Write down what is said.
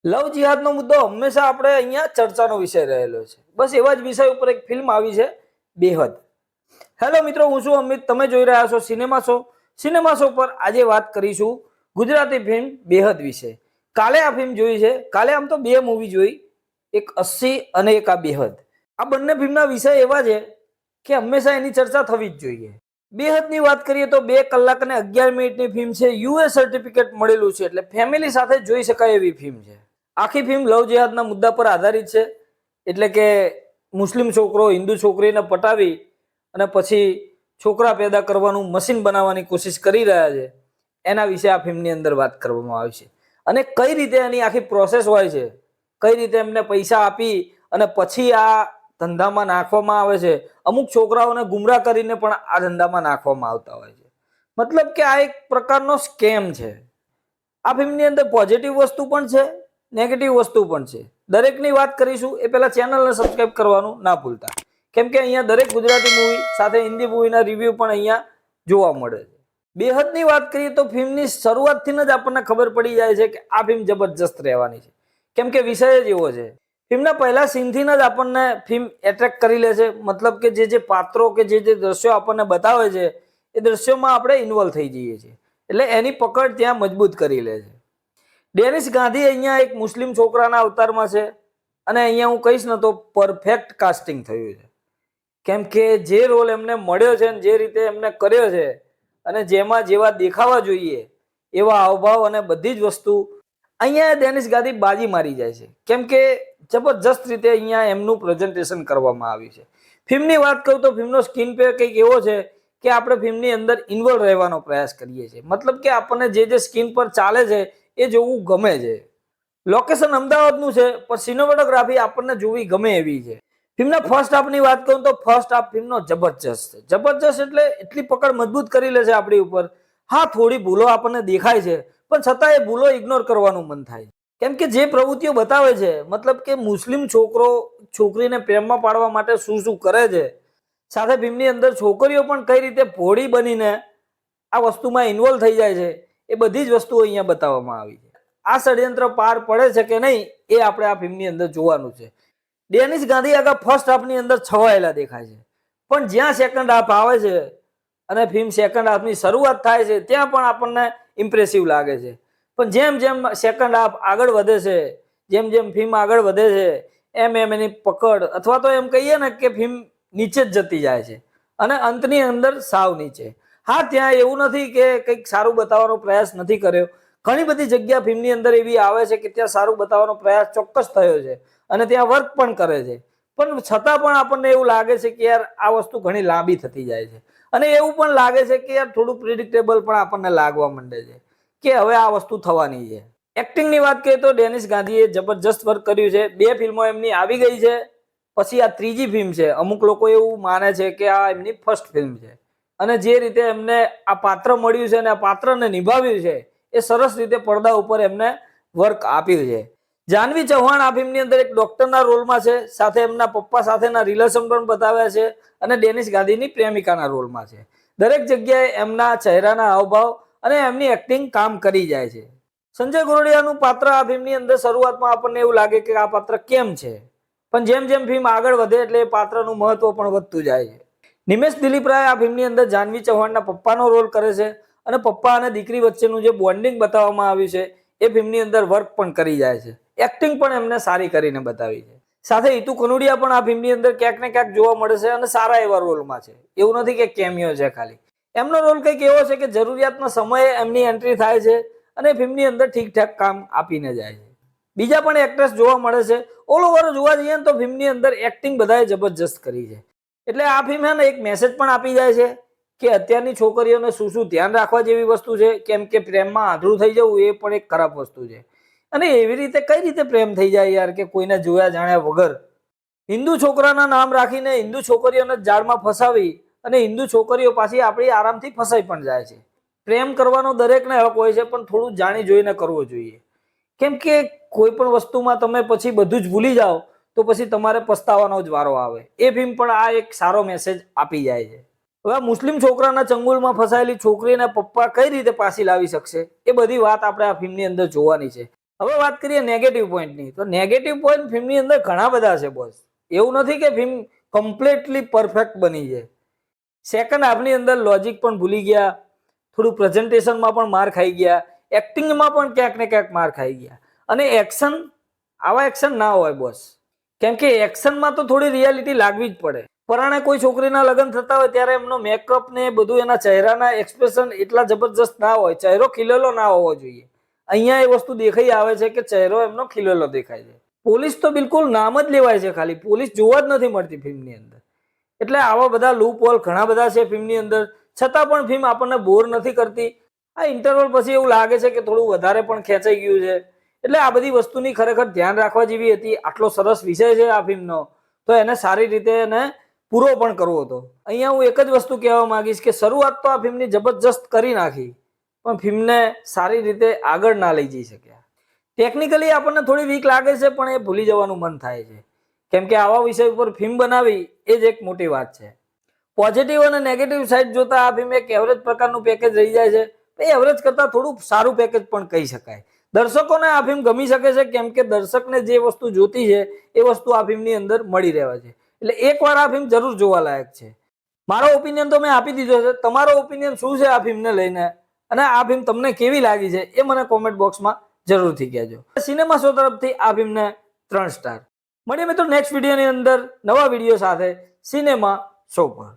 લવ જિહાદનો મુદ્દો હંમેશા આપણે અહીંયા ચર્ચાનો વિષય રહેલો છે. બસ એવા જ વિષય ઉપર એક ફિલ્મ આવી છે, બેહદ. હેલો મિત્રો, હું છું અમિત. તમે જોઈ રહ્યા છો સિનેમા શો. સિનેમા શો પર આજે વાત કરીશું ગુજરાતી ફિલ્મ બેહદ વિશે. કાલે આ ફિલ્મ જોઈ છે. કાલે આમ તો બે મૂવી જોઈ, એક 80 અને એક આ બેહદ. આ બંને ફિલ્મના વિષય એવા છે કે હંમેશા એની ચર્ચા થવી જ જોઈએ. બેહદની વાત કરીએ તો 2 કલાક અને 11 મિનિટની ફિલ્મ છે. યુએ સર્ટિફિકેટ મળેલું છે, એટલે ફેમિલી સાથે જોઈ શકાય એવી ફિલ્મ છે. આખી ફિલ્મ લવ જેહાદના મુદ્દા પર આધારિત છે. એટલે કે મુસ્લિમ છોકરો હિન્દુ છોકરીને પટાવી અને પછી છોકરા પેદા કરવાનું મશીન બનાવવાની કોશિશ કરી રહ્યા છે, એના વિશે આ ફિલ્મની અંદર વાત કરવામાં આવી છે. અને કઈ રીતે એની આખી પ્રોસેસ હોય છે, કઈ રીતે એમને પૈસા આપી અને પછી આ ધંધામાં નાખવામાં આવે છે. અમુક છોકરાઓને ગુમરાહ કરીને પણ આ ધંધામાં નાખવામાં આવતા હોય છે. મતલબ કે આ એક પ્રકારનો સ્કેમ છે. આ ફિલ્મની અંદર પોઝિટિવ વસ્તુ પણ છે, નેગેટિવ વસ્તુ પણ છે. દરેકની વાત કરીશું એ પહેલા ચેનલને સબસ્ક્રાઇબ કરવાનું ના ભૂલતા, કેમ કે અહીંયા દરેક ગુજરાતી મૂવી સાથે હિન્દી મૂવીના રિવ્યુ પણ અહીંયા જોવા મળે છે. બેહદની વાત કરીએ તો ફિલ્મની શરૂઆતથી જ આપણને ખબર પડી જાય છે કે આ ફિલ્મ જબરજસ્ત રહેવાની છે, કેમ કે વિષય જ એવો છે. ફિલ્મના પહેલા સીનથી જ આપણને ફિલ્મ એટ્રેક્ટ કરી લે છે. મતલબ કે જે પાત્રો કે જે દ્રશ્યો આપણને બતાવે છે એ દ્રશ્યોમાં આપણે ઇન્વોલ્વ થઈ જઈએ છીએ. એટલે એની પકડ ત્યાં મજબૂત કરી લે છે. ડેનિસ ગાંધી અહીંયા એક મુસ્લિમ છોકરાના અવતારમાં છે અને અહીંયા હું કહીશ ને તો પરફેક્ટ કાસ્ટિંગ થયું છે. કેમ કે જે રોલ એમને મળ્યો છે ને જે રીતે એમને કર્યો છે અને જેમાં જેવા દેખાવા જોઈએ એવા હાવભાવ અને બધી જ વસ્તુ અહીંયા ડેનિસ ગાંધી બાજી મારી જાય છે. કેમ કે જબરજસ્ત રીતે અહીંયા એમનું પ્રેઝન્ટેશન કરવામાં આવ્યું છે. ફિલ્મની વાત કરું તો ફિલ્મનો સ્ક્રીન પ્લે કંઈક એવો છે કે આપણે ફિલ્મની અંદર ઇન્વોલ્વ રહેવાનો પ્રયાસ કરીએ છીએ. મતલબ કે આપણને જે સ્ક્રીન પર ચાલે છે એ જોવું ગમે છે. લોકેશન અમદાવાદનું છે, પણ સિનેમેટોગ્રાફી આપણને જોવી ગમે એવી છે. ફિલ્મના ફર્સ્ટ હાફની વાત કરું તો ફર્સ્ટ હાફ ફિલ્મનો જબરજસ્ત છે. જબરજસ્ત એટલે એટલી પકડ મજબૂત કરી લે છે આપણી ઉપર. હા, થોડી ભૂલો આપણને દેખાય છે, પણ છતાં એ ભૂલો ઇગ્નોર કરવાનું મન થાય. કેમ કે જે પ્રવૃત્તિઓ બતાવે છે, મતલબ કે મુસ્લિમ છોકરો છોકરીને પ્રેમમાં પાડવા માટે શું શું કરે છે, સાથે ફિલ્મની અંદર છોકરીઓ પણ કઈ રીતે ભોળી બનીને આ વસ્તુમાં ઇન્વોલ્વ થઈ જાય છે, એ બધી જ વસ્તુઓ અહીંયા બતાવવામાં આવી છે. આ ષડયંત્ર પાર પડે છે કે નહીં એ આપણે આ ફિલ્મની અંદર જોવાનું છે. ડેનિસ ગાંધી આગળ ફર્સ્ટ હાફની અંદર છવાયેલા દેખાય છે, પણ જ્યાં સેકન્ડ હાફ આવે છે અને ફિલ્મ સેકન્ડ હાફની શરૂઆત થાય છે ત્યાં પણ આપણને ઇમ્પ્રેસિવ લાગે છે. પણ જેમ જેમ સેકન્ડ હાફ આગળ વધે છે, જેમ જેમ ફિલ્મ આગળ વધે છે, એમ એમ એની પકડ અથવા તો એમ કહીએ ને કે ફિલ્મ નીચે જ જતી જાય છે અને અંતની અંદર સાવ નીચે. હા, ત્યાં એવું નથી કે કંઈક સારું બતાવવાનો પ્રયાસ નથી કર્યો. ઘણી બધી જગ્યા ફિલ્મની અંદર એવી આવે છે કે ત્યાં સારું બતાવવાનો પ્રયાસ ચોક્કસ થયો છે અને ત્યાં વર્ક પણ કરે છે, પણ છતાં પણ આપણને એવું લાગે છે કે યાર આ વસ્તુ ઘણી લાંબી થતી જાય છે. અને એવું પણ લાગે છે કે યાર થોડું પ્રિડિક્ટેબલ પણ આપણને લાગવા માંડે છે કે હવે આ વસ્તુ થવાની છે. એક્ટિંગની વાત કરીએ તો ડેનિસ ગાંધીએ જબરજસ્ત વર્ક કર્યું છે. 2 ફિલ્મો એમની આવી ગઈ છે, પછી આ ત્રીજી ફિલ્મ છે. અમુક લોકો એવું માને છે કે આ એમની ફર્સ્ટ ફિલ્મ છે અને જે રીતે એમને આ પાત્ર મળ્યું છે અને આ પાત્રને નિભાવ્યું છે એ સરસ રીતે પડદા ઉપર એમને વર્ક આપ્યું છે. જાનવી ચૌહાણ આ ફિલ્મની અંદર એક ડોક્ટરના રોલમાં છે, સાથે એમના પપ્પા સાથેના રિલેશન પણ બતાવ્યા છે અને ડેનિસ ગાંધીની પ્રેમિકાના રોલમાં છે. દરેક જગ્યાએ એમના ચહેરાના હાવભાવ અને એમની એક્ટિંગ કામ કરી જાય છે. સંજય ગોરડિયાનું પાત્ર આ ફિલ્મની અંદર શરૂઆતમાં આપણને એવું લાગે કે આ પાત્ર કેમ છે, પણ જેમ જેમ ફિલ્મ આગળ વધે એટલે એ પાત્રનું મહત્વ પણ વધતું જાય છે. નિમેશ દિલીપ રાય આ ફિલ્મની અંદર જાનવી ચૌહાણના પપ્પાનો રોલ કરે છે અને પપ્પા અને દીકરી વચ્ચેનું જે બોન્ડિંગ બતાવવામાં આવ્યું છે એ ફિલ્મની અંદર વર્ક પણ કરી જાય છે. એક્ટિંગ પણ એમને સારી કરીને બતાવી છે. સાથે હિતુ કનોડિયા પણ આ ફિલ્મની અંદર ક્યાંક ને ક્યાંક જોવા મળે છે અને સારા એવા રોલમાં છે. એવું નથી કે કેમિયો છે ખાલી. એમનો રોલ કંઈક એવો છે કે જરૂરિયાતના સમયે એમની એન્ટ્રી થાય છે અને ફિલ્મની અંદર ઠીકઠાક કામ આપીને જાય છે. બીજા પણ એક્ટ્રેસ જોવા મળે છે. ઓલ ઓવર જોવા જઈએ તો ફિલ્મની અંદર એક્ટિંગ બધાએ જબરજસ્ત કરી છે. એટલે આ ફિલ્મ છે ને એક મેસેજ પણ આપી જાય છે કે અત્યારની છોકરીઓને શું શું ધ્યાન રાખવા જેવી વસ્તુ છે. કેમ કે પ્રેમમાં આંધળું થઈ જવું એ પણ એક ખરાબ વસ્તુ છે. અને એવી રીતે કઈ રીતે પ્રેમ થઈ જાય યાર કે કોઈને જોયા જાણ્યા વગર હિન્દુ છોકરાના નામ રાખીને હિન્દુ છોકરીઓને જાળમાં ફસાવી અને હિન્દુ છોકરીઓ પાછી આપણી આરામથી ફસાઈ પણ જાય છે. પ્રેમ કરવાનો દરેકને હક હોય છે, પણ થોડું જાણી જોઈને કરવો જોઈએ. કેમ કે કોઈ પણ વસ્તુમાં તમે પછી બધું જ ભૂલી જાઓ તો પછી તમારે પસ્તાવાનો જ વારો આવે. એ ફિલ્મ પણ આ એક સારો મેસેજ આપી જાય છે. હવે મુસ્લિમ છોકરાના ચંગુલમાં ફસાયેલી છોકરીને પપ્પા કઈ રીતે પાછી લાવી શકશે એ બધી વાત આપણે આ ફિલ્મની અંદર જોવાની છે. હવે વાત કરીએ નેગેટિવ પોઈન્ટની, તો નેગેટિવ પોઈન્ટ ફિલ્મની અંદર ઘણા બધા છે બોસ. એવું નથી કે ફિલ્મ કમ્પ્લીટલી પરફેક્ટ બની છે. સેકન્ડ હાફની અંદર લોજિક પણ ભૂલી ગયા, થોડું પ્રેઝન્ટેશનમાં પણ માર ખાઈ ગયા, એક્ટિંગમાં પણ ક્યાંક ને ક્યાંક માર ખાઈ ગયા. અને એક્શન, આવા એક્શન ના હોય બોસ, કેમ કે એક્શનમાં તો થોડી રિયાલિટી લાગવી જ પડે. પરાણે કોઈ છોકરીના લગ્ન થતા હોય ત્યારે એમનો મેકઅપ ને બધું, એના ચહેરાના એક્સપ્રેશન એટલા જબરજસ્ત ના હોય, ચહેરો ખીલેલો ના હોવો જોઈએ. અહીંયા એ વસ્તુ દેખાઈ આવે છે કે ચહેરો એમનો ખીલેલો દેખાય છે. પોલીસ તો બિલકુલ નામ જ લેવાય છે, ખાલી પોલીસ જોવા જ નથી મળતી ફિલ્મની અંદર. એટલે આવા બધા લૂપ હોલ ઘણા બધા છે ફિલ્મની અંદર, છતાં પણ ફિલ્મ આપણને બોર નથી કરતી. આ ઇન્ટરવલ પછી એવું લાગે છે કે થોડું વધારે પણ ખેંચાઈ ગયું છે. એટલે આ બધી વસ્તુની ખરેખર ધ્યાન રાખવા જેવી હતી. આટલો સરસ વિષય છે આ ફિલ્મનો, તો એને સારી રીતે એને પૂરો પણ કરવો હતો. અહીંયા હું એક જ વસ્તુ કહેવા માંગીશ કે શરૂઆત તો આ ફિલ્મની જબરજસ્ત કરી નાખી, પણ ફિલ્મને સારી રીતે આગળ ના લઈ જઈ શક્યા. ટેકનિકલી આપણને થોડી વીક લાગે છે, પણ એ ભૂલી જવાનું મન થાય છે, કેમ કે આવા વિષય ઉપર ફિલ્મ બનાવી એ જ એક મોટી વાત છે. પોઝિટિવ અને નેગેટિવ સાઈડ જોતા આ ફિલ્મ એક એવરેજ પ્રકારનું પેકેજ રહી જાય છે. એ એવરેજ કરતા થોડું સારું પેકેજ પણ કહી શકાય. દર્શકોને આ ફિલ્મ ગમી શકે છે, કેમ કે દર્શકને જે વસ્તુ જોતી છે એ વસ્તુ આ ફિલ્મની અંદર મળી રહેવા છે. એટલે એકવાર આ ફિલ્મ જરૂર જોવા લાયક છે. મારો ઓપિનિયન તો મેં આપી દીધો છે. તમારો ઓપિનિયન શું છે આ ફિલ્મને લઈને, અને આ ફિલ્મ તમને કેવી લાગી છે એ મને કોમેન્ટ બોક્સમાં જરૂરથી કહેજો. સિનેમા શો તરફથી આ ફિલ્મને 3 સ્ટાર. મળીએ મિત્રો નેક્સ્ટ વિડીયોની અંદર નવા વિડીયો સાથે સિનેમા શો પર.